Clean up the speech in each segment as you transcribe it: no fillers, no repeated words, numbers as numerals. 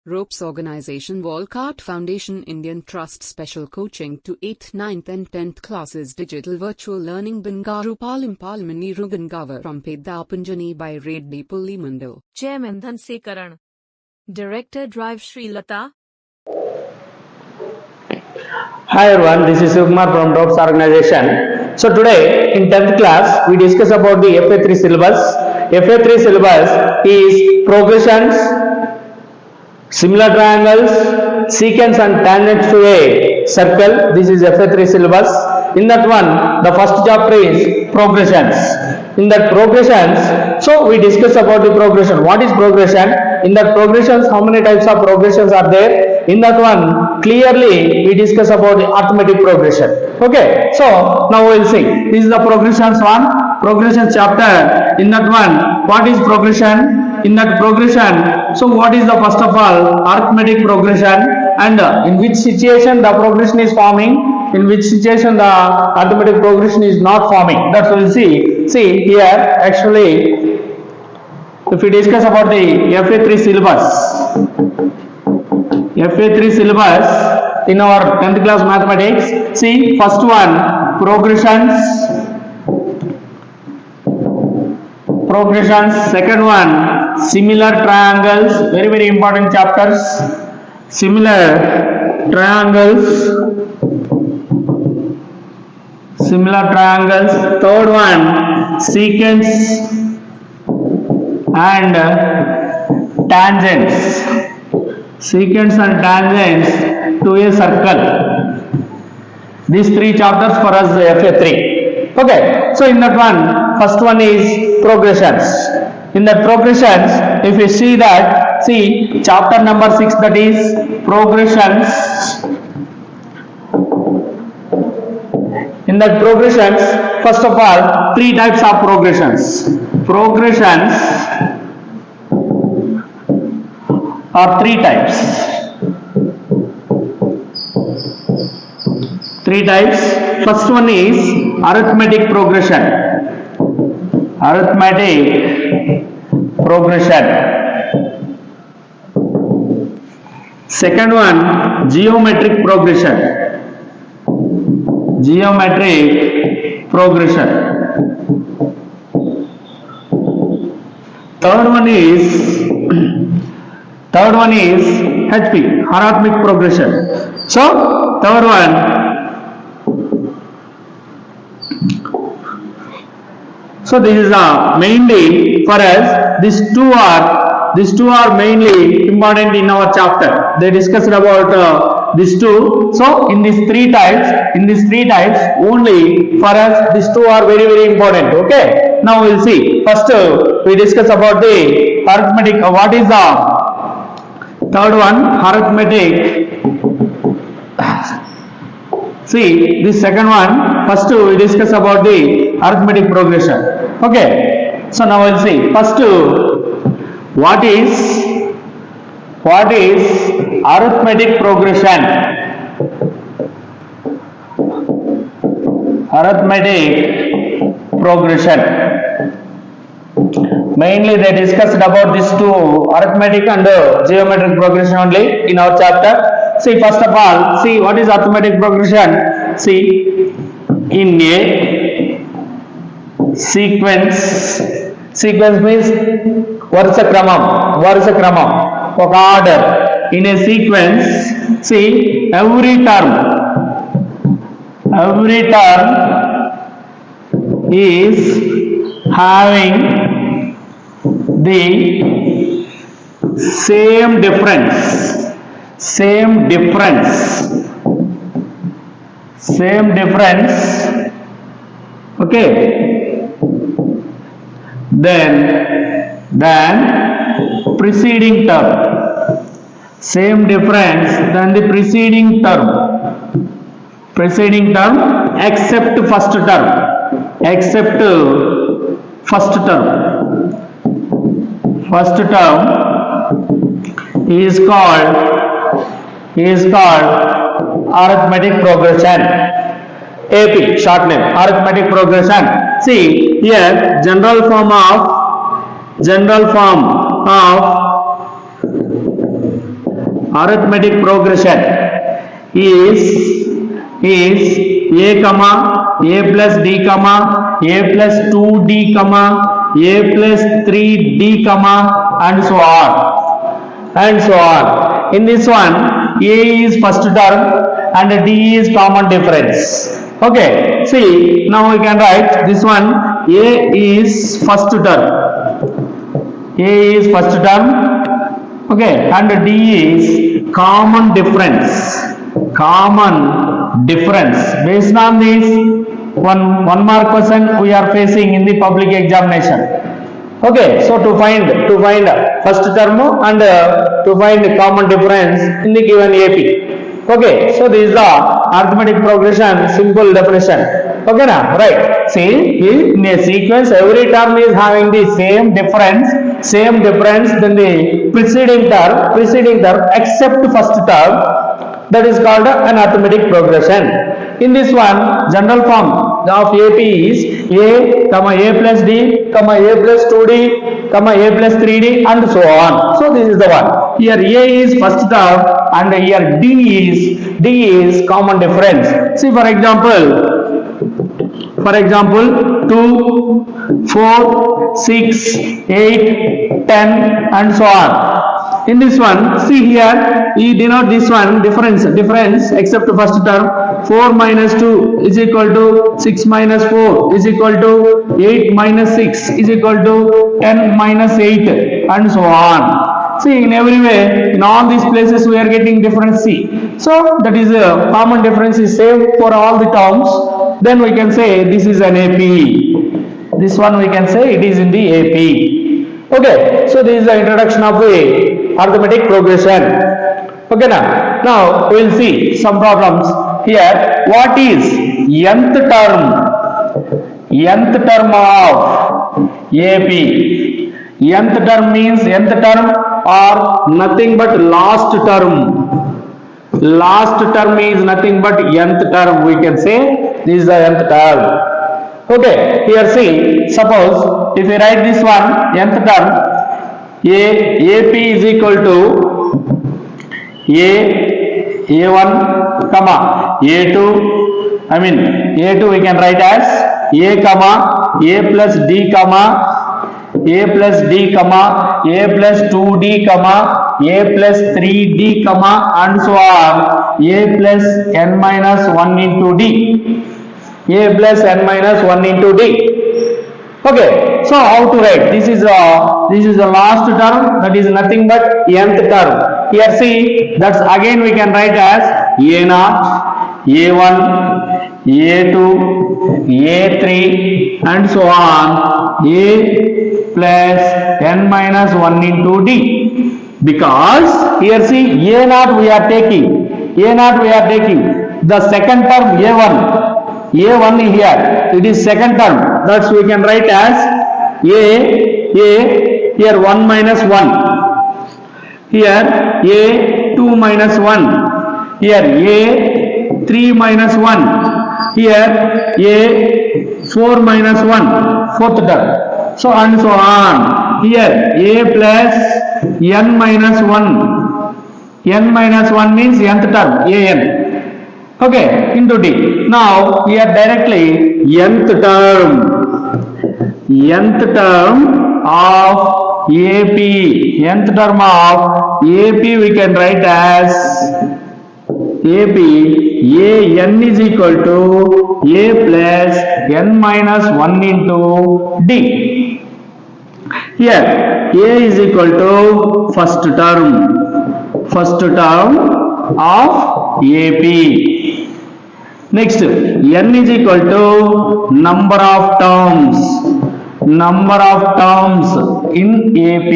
Ropes Organization Walcott Foundation Indian Trust Special Coaching to 8th, 9th and 10th classes Digital Virtual Learning Bangaru Palimani Rugangavar from Pedapunjani by Reddy Pulli Mandal. Chairman Dhanse Director Drive Sri Lata. Hi everyone, this is Sugmar from Ropes Organization. So today in 10th class we discuss about the FA3 syllabus. FA3 syllabus is progressions, similar triangles, secants and tangents to a circle. This is FA3 syllabus. In that one, the first chapter is progressions. In that progressions, so we discuss about the progression. What is progression? In that progressions, how many types of progressions are there? In that one, clearly we discuss about the arithmetic progression. Okay, so now we will see. This is the progressions one, progression chapter. In that one, what is progression? In that progression, so what is the first of all arithmetic progression, and in which situation the progression is forming, in which situation the arithmetic progression is not forming, that we will see. See here, actually, if we discuss about the FA3 syllabus, FA3 syllabus in our 10th class mathematics, see first one progressions, second one similar triangles, very important chapters, similar triangles, third one secants and tangents, to a circle. These three chapters for us FA3. Okay, so in that one, first one is progressions. In that progressions, if you see that, see chapter number 6, that is progressions. In that progressions, first of all, three types of progressions. Progressions are three types. First one is arithmetic progression. Second one, geometric progression. Third one is HP, algorithmic progression. So third one, so this is mainly for us, these two are mainly important in our chapter. They discussed about these two. So in these three types, only for us these two are very important. Okay, now we will see. First we discuss about the arithmetic. What is the third one? Arithmetic. See this second one. First we discuss about the arithmetic progression. Okay, so now we will see. First, what is arithmetic progression? Mainly they discussed about these two, arithmetic and geometric progression only in our chapter. See, first of all, see what is arithmetic progression. See, in a sequence means varusa kramam, order. In a sequence, see every term is having the same difference. Okay, then preceding term, same difference than the preceding term except first term is called arithmetic progression. AP, short name, arithmetic progression. See here, general form of arithmetic progression is a comma a plus d comma a plus 2d comma a plus 3d comma and so on. In this one, a is first term and d is common difference. Okay, see, now we can write this one. A is first term. Okay, and d is common difference. Based on this, one mark question we are facing in the public examination. Okay, so to find first term and to find common difference in the given AP. Okay, so this is the arithmetic progression simple definition. Okay, now right, see, in a sequence every term is having the same difference, then the preceding term except first term, that is called an arithmetic progression. In this one, general form of AP is a plus d, a plus 2d, a plus 3d and so on. So this is the one. Here a is first term and here d is common difference. See, for example 2, 4, 6, 8, 10 and so on. In this one, see here, we denote this one difference except first term. 4 minus 2 is equal to 6 minus 4 is equal to 8 minus 6 is equal to 10 minus 8 and so on. See, in every way, in all these places we are getting difference C. So that is a common difference is same for all the terms. Then we can say this is an AP. This one we can say it is in the AP. Okay, so this is the introduction of the arithmetic progression. Okay, now we will see some problems here. What is nth term of AP? Nth term means nth term or nothing but last term. Last term is nothing but nth term. We can say this is the nth term. Okay, here see, suppose if we write this one nth term, AP is equal to A1 comma A2, A2 we can write as A comma A plus D comma A plus D comma A plus 2D comma A plus 3D comma and so on, A plus n minus 1 into D. A plus n minus 1 into D. Okay, so how to write? This is the last term, that is nothing but nth term. Here see, that's again we can write as A0, A1, A2, A3 and so on, A plus n minus 1 into D. Because here see, A0 we are taking the second term A1 here, it is second term, that's we can write as A here 1 minus 1, here A2 minus 1, here A3 minus 1, here A4 minus 1, fourth term, so and so on. Here A plus n minus 1 means nth term An. Okay, into D. Now we are directly nth term of AP. Nth term of AP we can write as AP An is equal to A plus n minus 1 into D. Here A is equal to first term of AP. Next, n is equal to number of terms in AP.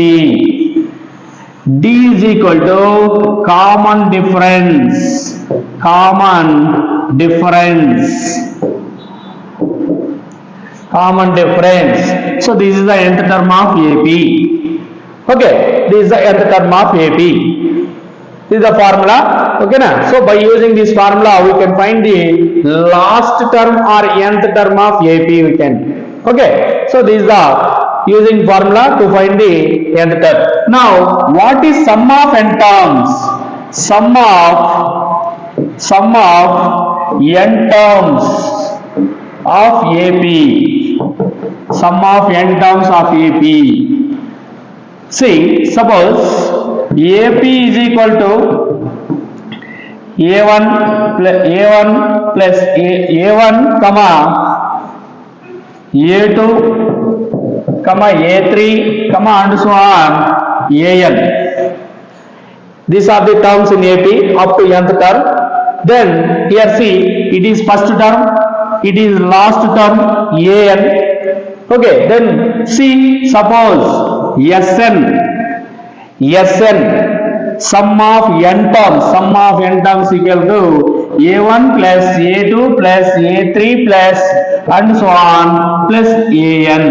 D is equal to common difference. So this is the nth term of AP. Okay, this is the nth term of AP. This is the formula. Okay, so by using this formula we can find the last term or nth term of AP we can. Okay, so this is the using formula to find the nth term. Now what is sum of n terms? sum of n terms of AP. Sum of n terms of AP. See, suppose AP is equal to A1 plus A1 comma A2 comma A3 comma and so on AN. These are the terms in AP up to nth term. Then here see, it is first term, it is last term AN. Okay, then see, suppose SN sum of n terms equal to A1 plus A2 plus A3 plus and so on plus AN.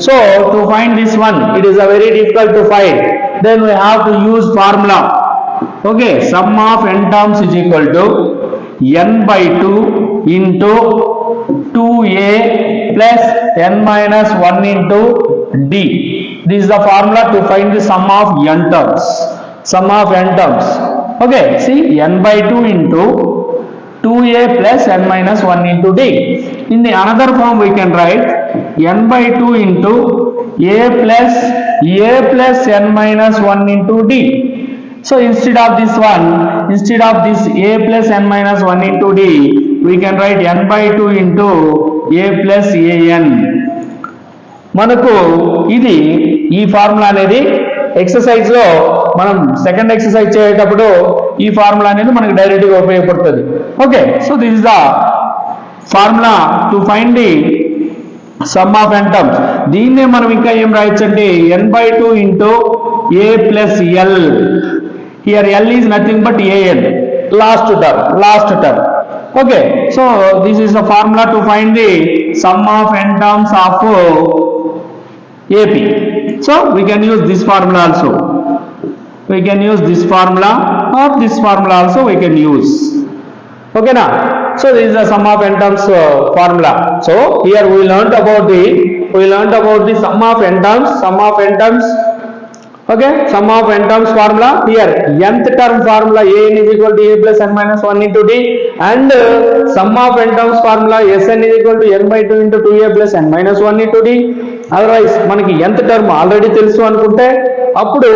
So to find this one, it is a very difficult to find. Then we have to use formula. Okay, sum of n terms is equal to n by 2 into 2a plus n minus 1 into d. This is the formula to find the sum of n terms. Okay, see, n by 2 into 2a plus n minus 1 into d. In the another form we can write n by 2 into a plus n minus 1 into d. So instead of this a plus n minus 1 into d, we can write n by 2 into a plus an. మనకు ఇది ఈ formula అనేది exercise లో మనం second exercise చేసేటప్పుడు ఈ formula అనేది మనకు డైరెక్ట్ గా ఉపయోగపడుతుంది. Okay, so this is the formula to find the some of n terms. దీన్నే మనం ఇంకా ఏం రాయొచ్చు అంటే n by 2 into a plus l. Here l is nothing but an, last term. Okay, so this is the formula to find the sum of n terms of AP. So we can use this formula also. We can use this formula or this formula also we can use. Okay now. So this is the sum of n terms formula. So here we learnt about the sum of n terms. Okay, sum of n terms formula. Here nth term formula an is equal to a plus n minus 1 into d, and sum of n terms formula Sn is equal to n by 2 into 2a plus n minus 1 into d. Otherwise మనకి nth term already తెలుసు అనుకుంటే అప్పుడు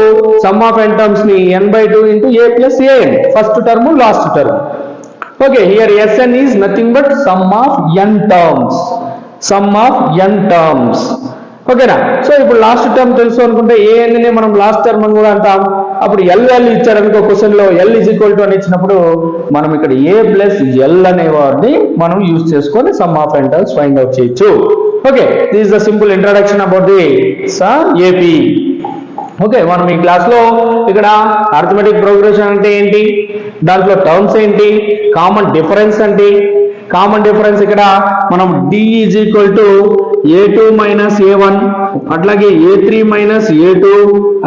sum of n terms ని n by 2 into a plus an, first term last term. Okay, here Sn is nothing but sum of n terms. ఓకేనా. So ఇప్పుడు last term తెలుసు అనుకుంటే an నే మనం లాస్ట్ టర్మ్ అని కూడా అంటాం. అప్పుడు l వాల్యూ ఇచ్చారనుకో క్వశ్చన్ లో l is equal to అని ఇచ్చినప్పుడు మనం ఇక్కడ a plus l అనే వాడిని మనం యూజ్ చేసుకొని some of n terms find out చేయొచ్చు. Okay, this is the simple introduction about the AP. Okay, మనం ఈ క్లాస్ లో ఇక్కడ అర్థమెటిక్ ప్రోగ్రెషన్ అంటే ఏంటి, దాంట్లో టర్మ్స్ ఏంటి, కామన్ డిఫరెన్స్ అంటే కామన్ డిఫరెన్స్ ఇక్కడ మనం d is equal to a2 minus a1, అట్లాగే a3 minus a2,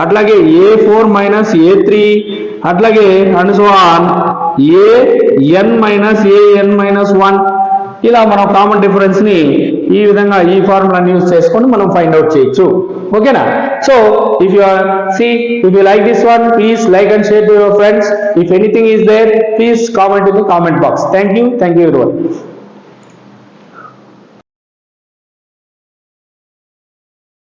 అట్లాగే a4 minus a3, అట్లాగే and so on an minus 1. ఇలా మనం కామన్ డిఫరెన్స్ ని ఈ విధంగా ఈ ఫార్ములాని యూజ్ చేసుకొని మనం ఫైండ్ అవుట్ చేయొచ్చు. ఓకేనా. So if you like this one, please like and share to your friends. If anything is there, please comment in the comment box. Thank you everyone.